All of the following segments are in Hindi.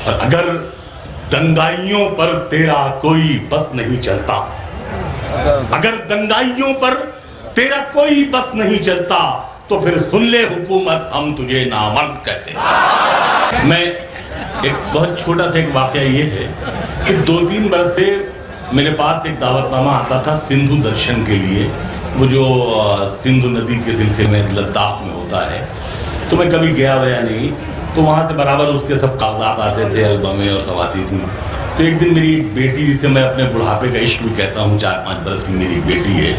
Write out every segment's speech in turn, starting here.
और अगर दंगाइयों पर तेरा कोई बस नहीं चलता, अगर दंगाइयों पर तेरा कोई बस नहीं चलता, तो फिर सुन ले हुकूमत, हम तुझे नामर्द कहते हैं। मैं एक बहुत छोटा सा एक वाकया ये है कि 2-3 बरस से मेरे पास एक दावतनामा आता था सिंधु दर्शन के लिए, वो जो सिंधु नदी के सिलसिले में लद्दाख में होता है। तो मैं कभी गया नहीं, तो वहाँ से बराबर उसके सब कागजात आते थे, एल्बमें और सब आती थी। तो एक दिन मेरी एक बेटी, जिसे मैं अपने बुढ़ापे का इश्क भी कहता हूँ, 4-5 बरस की मेरी बेटी है,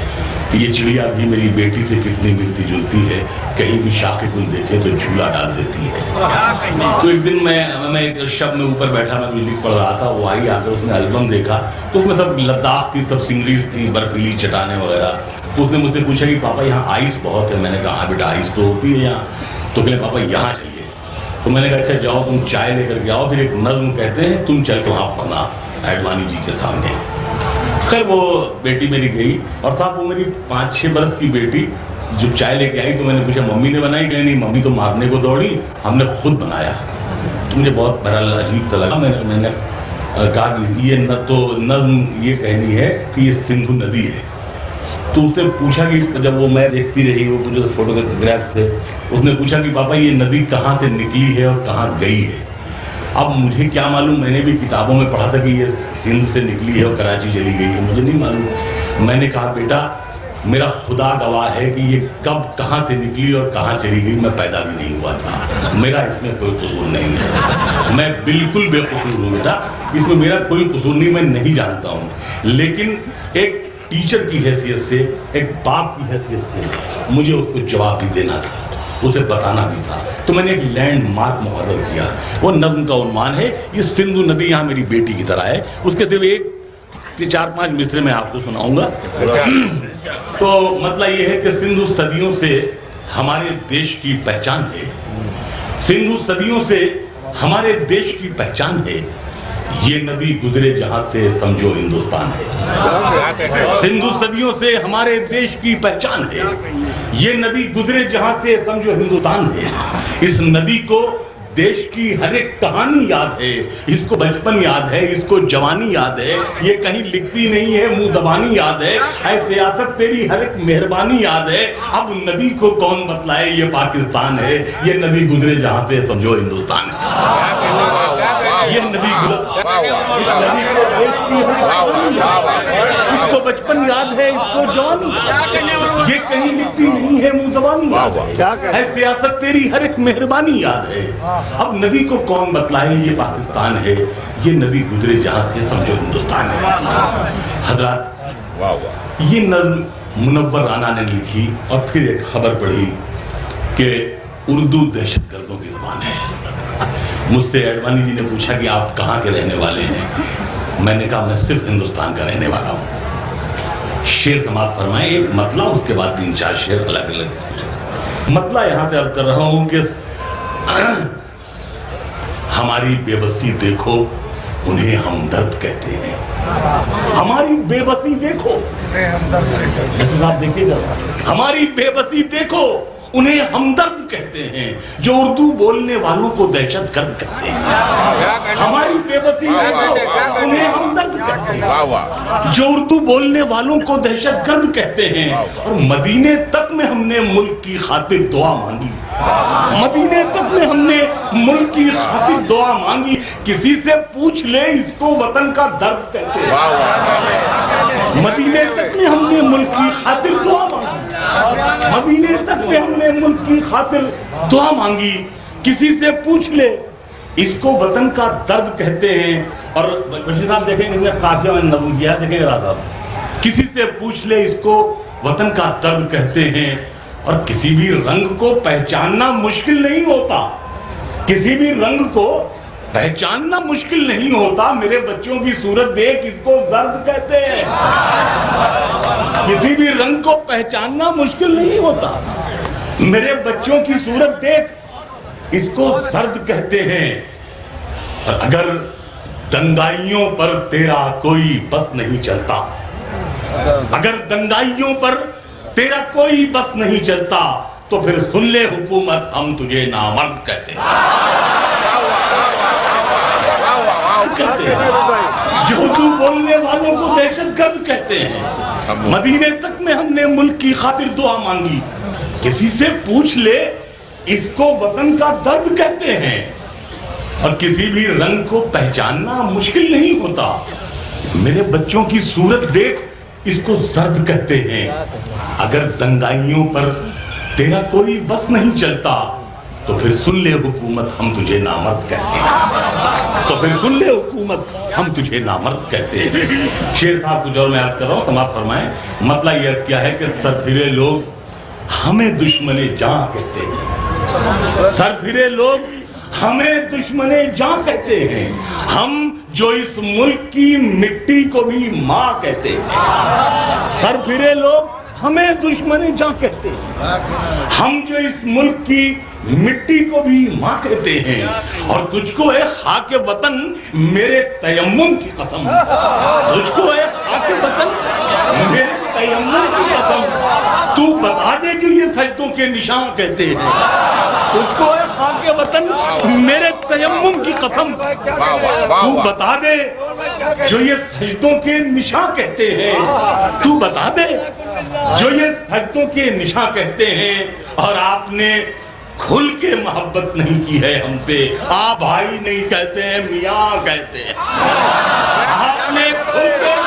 तो ये चिड़िया भी मेरी बेटी से कितनी मिलती जुलती है, कहीं भी शाखे कुल देखे तो झूला डाल देती है। तो एक दिन मैं एक शब में ऊपर बैठा, मैं म्यूजिक पढ़ रहा था, वो आई आकर उसने एल्बम देखा, तो उसमें सब लद्दाख की सब सीनरीज थी, बर्फीली चट्टानें वगैरह। तो उसने मुझसे पूछा कि पापा यहाँ आइस बहुत है। मैंने कहा हाँ बेटा आइस तो होती है यहाँ। तो कहले पापा यहाँ चलिए। तो मैंने कहा अच्छा जाओ तुम चाय लेकर के आओ, फिर एक नज्म कहते हैं, तुम चल के वहाँ पढ़ना एडवाणी जी के सामने। खैर वो बेटी मेरी गई, और साहब वो मेरी 5-6 बरस की बेटी जब चाय लेके आई तो मैंने पूछा मम्मी ने बनाई? कहीं नहीं, मम्मी तो मारने को दौड़ी, हमने खुद बनाया। तो मुझे बहुत बड़ा अजीब सा लगा। मैंने कहा कि ये न तो नज्म ये कहनी है कि ये सिंधु नदी है। तो उसने पूछा कि जब वो मैं देखती रही, वो जो फोटोग्राफ थे, उसने पूछा कि पापा ये नदी कहाँ से निकली है और कहाँ गई है? अब मुझे क्या मालूम, मैंने भी किताबों में पढ़ा था कि ये सिंध से निकली है और कराची चली गई है, मुझे नहीं मालूम। मैंने कहा बेटा मेरा खुदा गवाह है कि ये कब कहाँ से निकली और कहाँ चली गई, मैं पैदा भी नहीं हुआ था, मेरा इसमें कोई कसूर नहीं है, मैं बिल्कुल बेकसूर हूँ बेटा, इसमें मेरा कोई कसूर नहीं, मैं नहीं जानता हूँ। लेकिन एक टीचर की हैसियत से, एक बाप की हैसियत से मुझे उसको जवाब भी देना था, उसे बताना भी था। तो मैंने एक लैंडमार्क मुकर्रर किया। वो नज्म का उन्वान है ये सिंधु नदी यहाँ मेरी बेटी की तरह है। उसके सिर्फ 4-5 मिसरे में आपको सुनाऊंगा। तो मतलब ये है कि सिंधु सदियों से हमारे देश की पहचान है, सिंधु सदियों से हमारे देश की पहचान है। ये नदी गुजरे जहां से समझो हिंदुस्तान है। सिंधु सदियों से हमारे देश की पहचान है। ये नदी गुजरे जहां से समझो हिंदुस्तान है। इस नदी को देश की हर एक कहानी याद है, इसको बचपन याद है, इसको जवानी याद है, ये कहीं लिखती नहीं है मुंह जबानी याद है, ऐ सियासत तेरी हर एक मेहरबानी याद है। अब नदी को कौन बतलाए ये पाकिस्तान है, ये नदी गुजरे जहां से समझो हिंदुस्तान है। ये नदी इस नदी को देश की इसको बचपन याद है, इसको जवानी, ये कहीं लिखती नहीं है मुंह जबानी याद है, सियासत तेरी हर एक मेहरबानी याद है। अब नदी को कौन बतलाए ये पाकिस्तान है, ये नदी गुजरे जहां से समझो हिंदुस्तान है। हजरात ये नज्म मुनव्वर राना ने लिखी, और फिर एक खबर पढ़ी कि उर्दू दहशतगर्दों की जुबान है। मुझसे एडवाणी जी ने पूछा कि आप कहाँ के रहने वाले हैं? मैंने कहा मैं सिर्फ हिंदुस्तान का रहने वाला हूँ। शेर समाप्त फरमाए एक मतला, उसके बाद 3-4 शेर अलग अलग। मतला यहाँ से अर्ज कर रहा हूँ कि हमारी बेबसी देखो उन्हें हमदर्द कहते हैं। हमारी बेबसी देखो, आप देखिएगा, हमारी बेबसी देखो उन्हें हमदर्द कहते हैं, जो उर्दू बोलने वालों को दहशतगर्द कहते हैं। हमारी बेबसी देखो उन्हें हमदर्द कहते हैं, जो उर्दू बोलने वालों को दहशतगर्द कहते हैं। और मदीने तक में हमने मुल्क की खातिर दुआ मांगी, मदीने तक में हमने मुल्क की खातिर दुआ मांगी, किसी से पूछ ले इसको वतन का दर्द कहते हैं। मदीने तक में हमने मुल्क की खातिर दुआ मांगी, मदीने तक में हमने मुल्क की खातिर दुआ मांगी, किसी से पूछ ले इसको वतन का दर्द कहते हैं। और बशीर साहब देखेंगे काफिया में नज़्म किया, देखेंगे साहब, किसी से पूछ ले इसको वतन का दर्द कहते हैं। और किसी भी रंग को पहचानना मुश्किल नहीं होता, किसी भी रंग को पहचानना मुश्किल नहीं होता। मेरे बच्चों की सूरत देख इसको दर्द कहते हैं। किसी भी रंग को पहचानना मुश्किल नहीं होता, मेरे बच्चों की सूरत देख इसको दर्द कहते हैं। और अगर दंगाइयों पर तेरा कोई बस नहीं चलता, अगर दंगाइयों पर तेरा कोई बस नहीं चलता, तो फिर सुन ले हुकूमत, हम तुझे नामर्द कहते हैं। जो उर्दू बोलने वालों को दहशतगर्द कहते हैं। मदीने तक में हमने मुल्क की खातिर दुआ मांगी। किसी से पूछ ले, इसको वतन का दर्द कहते हैं। और किसी भी रंग को पहचानना मुश्किल नहीं होता। मेरे बच्चों की सूरत देख, इसको जर्द कहते हैं। अगर दंगाइयों पर तेरा कोई बस नहीं चलता, तो फिर सुन ले हुकूमत, हम तुझे नामर्द कहते हैं। तो फिर सुन ले हुकूमत, हम तुझे नामर्द कहते हैं। शेर साहब कुछ और मैं अर्ज कर रहा हूँ, समाप्त फरमाएं। मतलब यह क्या है कि सरफिरे लोग हमें दुश्मने जां कहते हैं। सरफिरे लोग हमें दुश्मने जां कहते हैं। हम जो इस मुल्क की मिट्टी को भी माँ कहते हैं। सरफिरे लोग हमें दुश्मने जां कहते हैं। हम जो इस मुल्क की मिट्टी को भी माँ कहते हैं। और तुझको है खाके वतन मेरे तयम्मुम की कसम, तुझको है खाके वतन मेरे तयम्मुम की कसम, तू बता दे जो ये सजदों के निशान कहते हैं। तुझको है खाके वतन मेरे तयम्मुम की कसम, तू बता दे जो ये सजदों के निशान कहते हैं। तू बता दे जो ये सजदों के निशान कहते हैं। और आपने खुल के मोहब्बत नहीं की है हमसे। आप भाई नहीं कहते हैं, मियाँ कहते हैं। आपने खुल के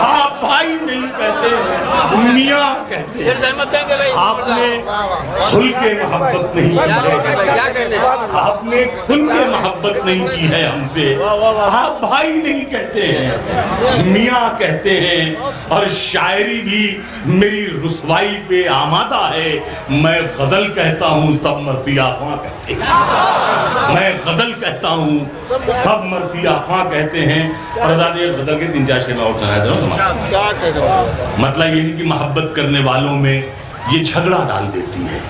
आप भाई नहीं कहते हैं, मियाँ कहते हैं। आपने खुल के मोहब्बत नहीं की है। आपने खुल के मोहब्बत नहीं की है हमसे। आप भाई नहीं कहते हैं, मियाँ कहते हैं। और शायरी भी मेरी रुसवाई पे आमादा है। मैं गजल कहता हूँ, सब मर्जिया ख्वां कहते हैं। मैं गजल कहता हूँ, सब मर्जिया ख्वां कहते हैं। और गजल के 3-4 शेर में और सुना दे रहा हूँ। मतलब यही कि मोहब्बत करने वालों में ये झगड़ा डाल देती है।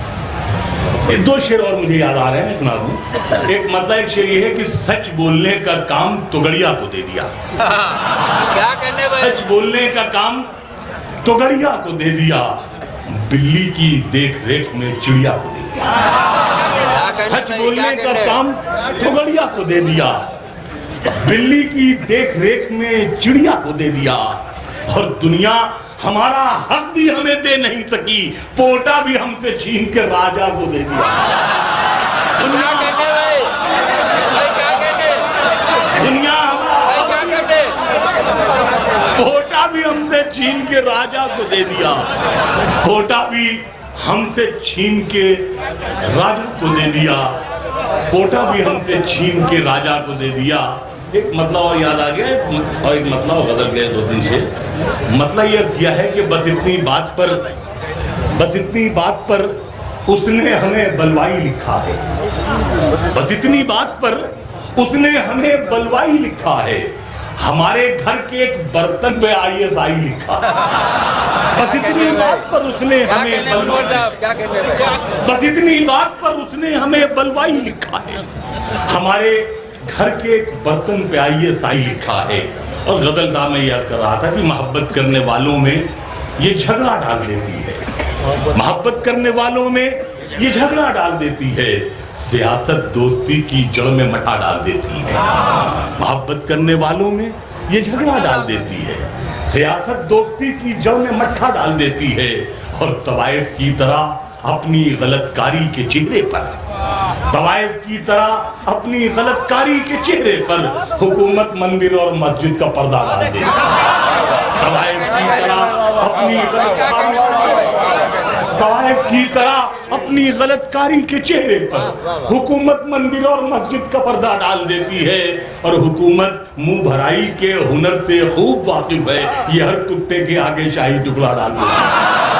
ये 2 शेर और मुझे याद आ रहे हैं, मैं सुना दूं। एक मतलब एक शेर ये है कि सच बोलने का काम तोगड़िया को दे दिया। क्या करने भाई? सच बोलने का काम तोगड़िया को दे दिया, बिल्ली की देख रेख में चिड़िया को दे दिया। सच बोलने का काम तोगड़िया को दे दिया, बिल्ली की देख रेख में चिड़िया को दे दिया। और दुनिया हमारा हक भी हमें दे नहीं सकी, पोटा भी हमसे छीन के राजा को दे दिया। दुनिया पोटा भी हमसे छीन के राजा को दे दिया। पोटा भी हमसे छीन के राजा को दे दिया। पोटा भी हमसे छीन के राजा को दे दिया। एक मतलब और याद आ गया, और एक मतलब बदल गया 2-3 से। मतलब यह किया है कि बस इतनी बात पर उसने हमें बलवाई लिखा है। बस इतनी बात पर उसने हमें बलवाई लिखा है। हमारे घर के एक बर्तन पे ISI लिखा। बस इतनी बात पर उसने हमें बस इतनी बात पर उसने हमें बलवाई लिखा है। हमारे घर के एक बर्तन पे ISI लिखा है। और गजल साहब में याद कर रहा था कि मोहब्बत करने वालों में ये झगड़ा डाल देती है। मोहब्बत करने वालों में ये झगड़ा डाल देती है। सियासत दोस्ती की जड़ में मटा डाल देती है। मोहब्बत करने वालों में ये झगड़ा डाल देती है। सियासत दोस्ती की जड़ में मट्ठा डाल देती है। और तवाइफ की तरह अपनी गलतकारी के चेहरे पर, तवाइफ की तरह अपनी गलतकारी के चेहरे पर हुकूमत मंदिर और मस्जिद का पर्दा डाल देती है। तवाइफ की तरह अपनी गलतकारी के चेहरे पर हुकूमत मंदिर और मस्जिद का पर्दा डाल देती है। और हुकूमत मुंह भराई के हुनर से खूब वाकिफ है। ये हर कुत्ते के आगे शाही टुकड़ा डाल देती है।